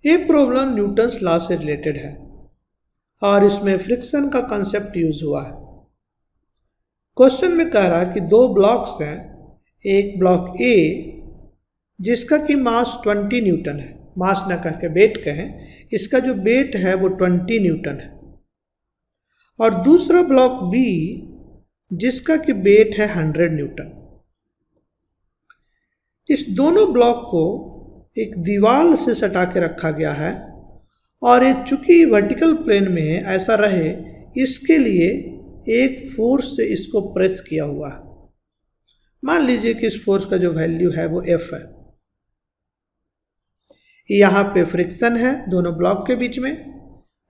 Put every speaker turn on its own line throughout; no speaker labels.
ये problem Newton's law से related है और इसमें फ्रिक्शन का कंसेप्ट यूज हुआ है। क्वेश्चन में कह रहा है कि दो ब्लॉक्स हैं, एक ब्लॉक ए जिसका कि मास 20 न्यूटन है, मास न कह के वेट कहें, इसका जो वेट है वो 20 न्यूटन है, और दूसरा ब्लॉक बी जिसका कि वेट है 100 न्यूटन। इस दोनों ब्लॉक को एक दीवार से सटा के रखा गया है और ये चूंकि वर्टिकल प्लेन में है, ऐसा रहे इसके लिए एक फोर्स से इसको प्रेस किया हुआ है। मान लीजिए कि इस फोर्स का जो वैल्यू है वो F है। यहाँ पे फ्रिक्शन है दोनों ब्लॉक के बीच में,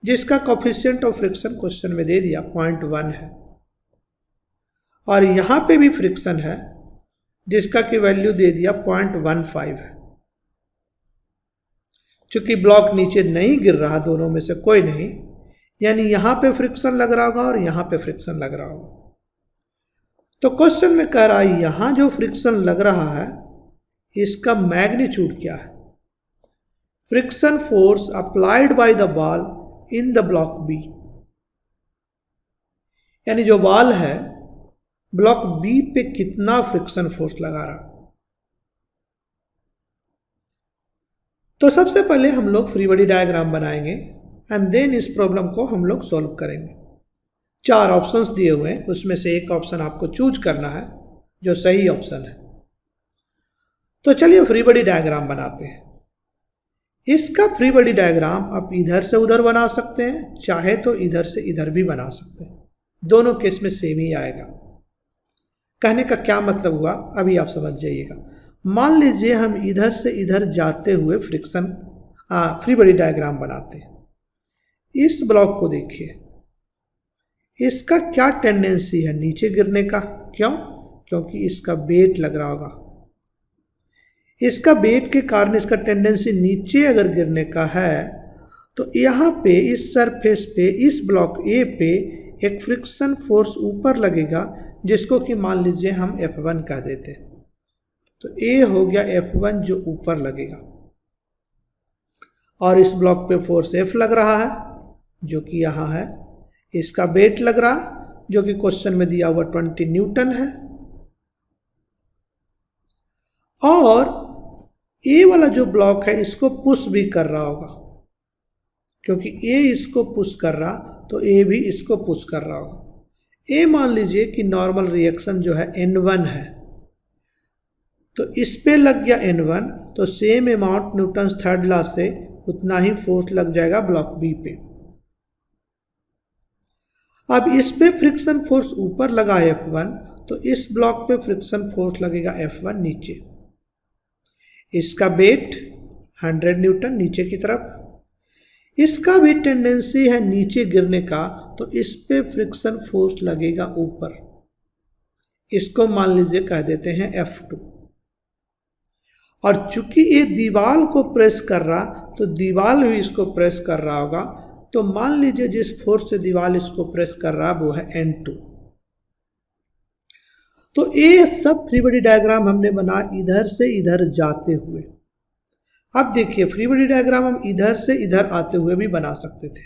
जिसका कोफिशिएंट ऑफ फ्रिक्शन क्वेश्चन में दे दिया 0.1 है, और यहाँ पे भी फ्रिक्शन है जिसका की वैल्यू दे दिया 0.15 है। चूंकि ब्लॉक नीचे नहीं गिर रहा, दोनों में से कोई नहीं, यानी यहाँ पे फ्रिक्शन लग रहा होगा और यहाँ पे फ्रिक्शन लग रहा होगा। तो क्वेश्चन में कह रहा है यहाँ जो फ्रिक्शन लग रहा है इसका मैग्नीट्यूड क्या है। Friction force applied by the ball in the block B, यानी जो बॉल है ब्लॉक बी पे कितना फ्रिक्शन फोर्स लगा रहा। तो सबसे पहले हम लोग फ्री बॉडी डायग्राम बनाएंगे एंड देन इस प्रॉब्लम को हम लोग सॉल्व करेंगे। 4 ऑप्शंस दिए हुए हैं, उसमें से एक ऑप्शन आपको चूज करना है जो सही ऑप्शन है। तो चलिए फ्री बॉडी डायग्राम बनाते हैं। इसका फ्री बॉडी डायग्राम आप इधर से उधर बना सकते हैं, चाहे तो इधर से इधर भी बना सकते हैं, दोनों केस में सेम ही आएगा। कहने का क्या मतलब हुआ अभी आप समझ जाइएगा। मान लीजिए हम इधर से इधर जाते हुए फ्री बॉडी डायग्राम बनाते हैं। इस ब्लॉक को देखिए, इसका क्या टेंडेंसी है नीचे गिरने का। क्यों? क्योंकि इसका वेट लग रहा होगा। इसका वेट के कारण इसका टेंडेंसी नीचे अगर गिरने का है तो यहाँ पे इस सरफेस पे इस ब्लॉक ए पे एक फ्रिक्शन फोर्स ऊपर लगेगा, जिसको कि मान लीजिए हम F1 कह देते। तो ए हो गया F1 जो ऊपर लगेगा, और इस ब्लॉक पे फोर्स F लग रहा है जो कि यहाँ है। इसका वेट लग रहा जो कि क्वेश्चन में दिया हुआ 20 न्यूटन है, और ए वाला जो ब्लॉक है इसको पुश भी कर रहा होगा, क्योंकि ए इसको पुश कर रहा तो ए भी इसको पुश कर रहा होगा। ए मान लीजिए कि नॉर्मल रिएक्शन जो है N1 है, तो इस पे लग गया N1, तो same amount Newton's third law से उतना ही फोर्स लग जाएगा ब्लॉक बी पे। अब इस पे फ्रिक्शन फोर्स ऊपर लगा F1, तो इस ब्लॉक पे फ्रिक्शन फोर्स लगेगा F1 नीचे। इसका वेट 100 न्यूटन नीचे की तरफ, इसका भी टेंडेंसी है नीचे गिरने का, तो इस पे फ्रिक्शन फोर्स लगेगा ऊपर। इसको मान लीजिए कह देते हैं F2। और चूंकि ये दीवार को प्रेस कर रहा तो दीवार भी इसको प्रेस कर रहा होगा, तो मान लीजिए जिस फोर्स से दीवार इसको प्रेस कर रहा वो है N2। तो ये सब फ्री बॉडी डायग्राम हमने बना इधर से इधर जाते हुए। अब देखिए फ्री बॉडी डायग्राम हम इधर से इधर आते हुए भी बना सकते थे।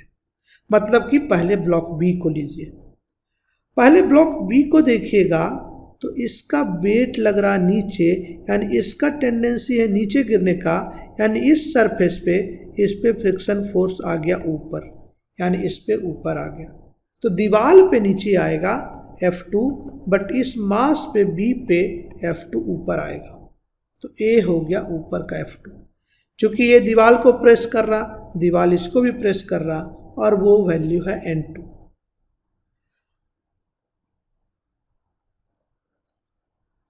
मतलब कि पहले ब्लॉक बी को लीजिए, पहले ब्लॉक बी को देखिएगा तो इसका वेट लग रहा नीचे, यानी इसका टेंडेंसी है नीचे गिरने का, यानी इस सरफेस पे इस पे फ्रिक्शन फोर्स आ गया ऊपर, यानी इस पे ऊपर आ गया, तो दीवार पे नीचे आएगा F2, बट इस मास पे B पे F2 ऊपर आएगा, तो A हो गया ऊपर का F2। चूंकि ये दीवार को प्रेस कर रहा, दीवार इसको भी प्रेस कर रहा, और वो वैल्यू है N2।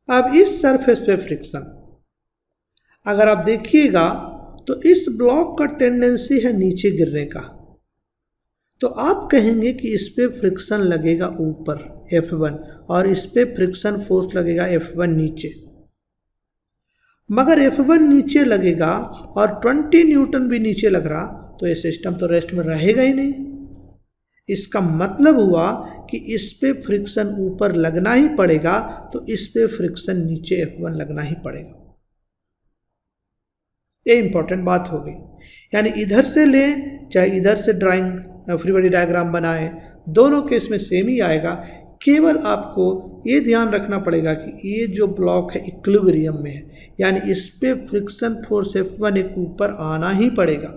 अब इस सरफेस पे फ्रिक्शन अगर आप देखिएगा तो इस ब्लॉक का टेंडेंसी है नीचे गिरने का, तो आप कहेंगे कि इस पे फ्रिक्शन लगेगा ऊपर F1 और इस पे फ्रिक्शन फोर्स लगेगा F1 नीचे। मगर F1 नीचे लगेगा और 20 न्यूटन भी नीचे लग रहा, तो ये सिस्टम तो रेस्ट में रहेगा ही नहीं। इसका मतलब हुआ कि इस पे फ्रिक्शन ऊपर लगना ही पड़ेगा, तो इस पे फ्रिक्शन नीचे F1 लगना ही पड़ेगा। ये इंपॉर्टेंट बात हो गई। यानी इधर से लें चाहे इधर से ड्राइंग फ्री बॉडी डायग्राम बनाएं, दोनों केस में सेम ही आएगा। केवल आपको ये ध्यान रखना पड़ेगा कि ये जो ब्लॉक है इक्विलिब्रियम में है, यानी इस पे फ्रिक्शन फोर्स F1 एक ऊपर आना ही पड़ेगा,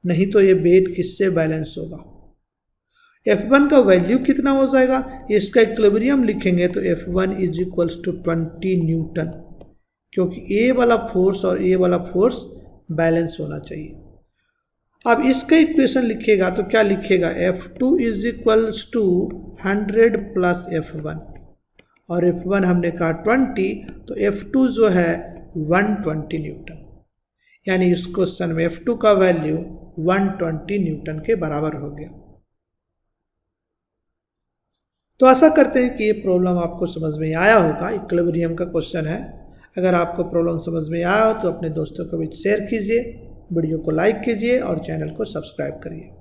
नहीं तो ये वेट किससे बैलेंस होगा। F1 का वैल्यू कितना हो जाएगा, इसका इक्विलिब्रियम लिखेंगे तो F1 is equals to 20 Newton, क्योंकि ए वाला फोर्स और ए वाला फोर्स बैलेंस होना चाहिए। अब इसका इक्वेशन लिखेगा तो क्या लिखेगा, F2 is equals to 100 plus F1, और F1 हमने कहा 20, तो F2 जो है 120 न्यूटन। यानी इस क्वेश्चन में F2 का वैल्यू 120 न्यूटन के बराबर हो गया। तो आशा करते हैं कि ये प्रॉब्लम आपको समझ में आया होगा। इक्विलिब्रियम का क्वेश्चन है। अगर आपको प्रॉब्लम समझ में आया हो तो अपने दोस्तों को भी शेयर कीजिए, वीडियो को लाइक कीजिए और चैनल को सब्सक्राइब करिए।